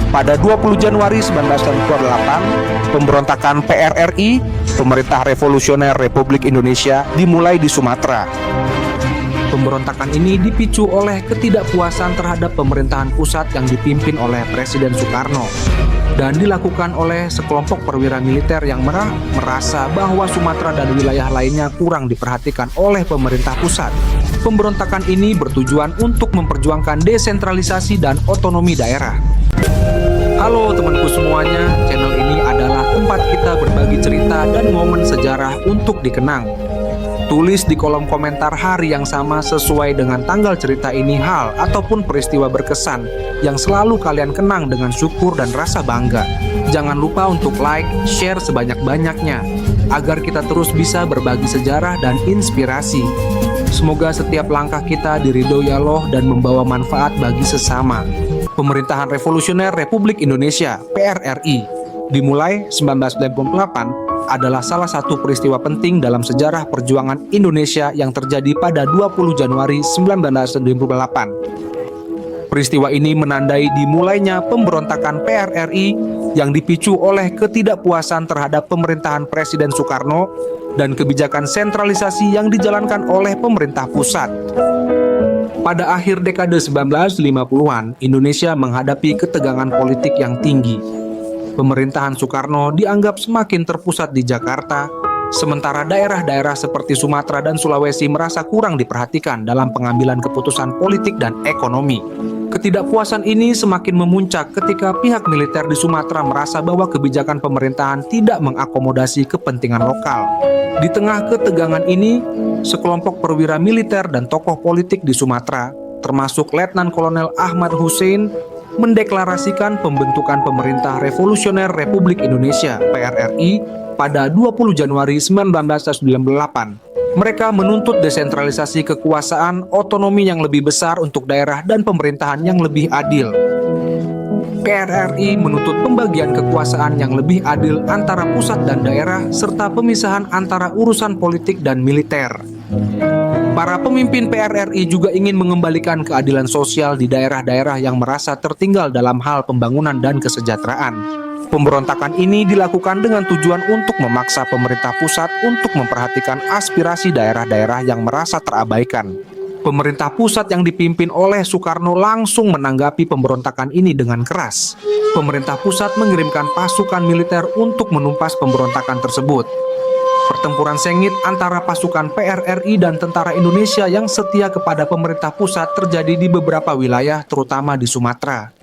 Pada 20 Januari 1948, pemberontakan PRRI, Pemerintah Revolusioner Republik Indonesia, dimulai di Sumatera. Pemberontakan ini dipicu oleh ketidakpuasan terhadap pemerintahan pusat yang dipimpin oleh Presiden Soekarno dan dilakukan oleh sekelompok perwira militer yang merasa bahwa Sumatera dan wilayah lainnya kurang diperhatikan oleh pemerintah pusat. Pemberontakan ini bertujuan untuk memperjuangkan desentralisasi dan otonomi daerah. Halo temanku semuanya, channel ini adalah tempat kita berbagi cerita dan momen sejarah untuk dikenang. Tulis di kolom komentar hari yang sama sesuai dengan tanggal cerita ini hal ataupun peristiwa berkesan yang selalu kalian kenang dengan syukur dan rasa bangga. Jangan lupa untuk like, share sebanyak-banyaknya agar kita terus bisa berbagi sejarah dan inspirasi. Semoga setiap langkah kita diridhoi Allah dan membawa manfaat bagi sesama. Pemerintahan Revolusioner Republik Indonesia (PRRI) dimulai 1998 adalah salah satu peristiwa penting dalam sejarah perjuangan Indonesia yang terjadi pada 20 Januari 1998. Peristiwa ini menandai dimulainya pemberontakan PRRI yang dipicu oleh ketidakpuasan terhadap pemerintahan Presiden Soekarno dan kebijakan sentralisasi yang dijalankan oleh pemerintah pusat. Pada akhir dekade 1950-an, Indonesia menghadapi ketegangan politik yang tinggi. Pemerintahan Soekarno dianggap semakin terpusat di Jakarta, sementara daerah-daerah seperti Sumatera dan Sulawesi merasa kurang diperhatikan dalam pengambilan keputusan politik dan ekonomi. Ketidakpuasan ini semakin memuncak ketika pihak militer di Sumatera merasa bahwa kebijakan pemerintahan tidak mengakomodasi kepentingan lokal. Di tengah ketegangan ini, sekelompok perwira militer dan tokoh politik di Sumatera, termasuk Letnan Kolonel Ahmad Hussein, mendeklarasikan pembentukan Pemerintah Revolusioner Republik Indonesia (PRRI) pada 20 Januari 1998. Mereka menuntut desentralisasi kekuasaan, otonomi yang lebih besar untuk daerah dan pemerintahan yang lebih adil. PRRI menuntut pembagian kekuasaan yang lebih adil antara pusat dan daerah serta pemisahan antara urusan politik dan militer. Para pemimpin PRRI juga ingin mengembalikan keadilan sosial di daerah-daerah yang merasa tertinggal dalam hal pembangunan dan kesejahteraan. Pemberontakan ini dilakukan dengan tujuan untuk memaksa pemerintah pusat untuk memperhatikan aspirasi daerah-daerah yang merasa terabaikan. Pemerintah pusat yang dipimpin oleh Soekarno langsung menanggapi pemberontakan ini dengan keras. Pemerintah pusat mengirimkan pasukan militer untuk menumpas pemberontakan tersebut. Pertempuran sengit antara pasukan PRRI dan tentara Indonesia yang setia kepada pemerintah pusat terjadi di beberapa wilayah, terutama di Sumatera.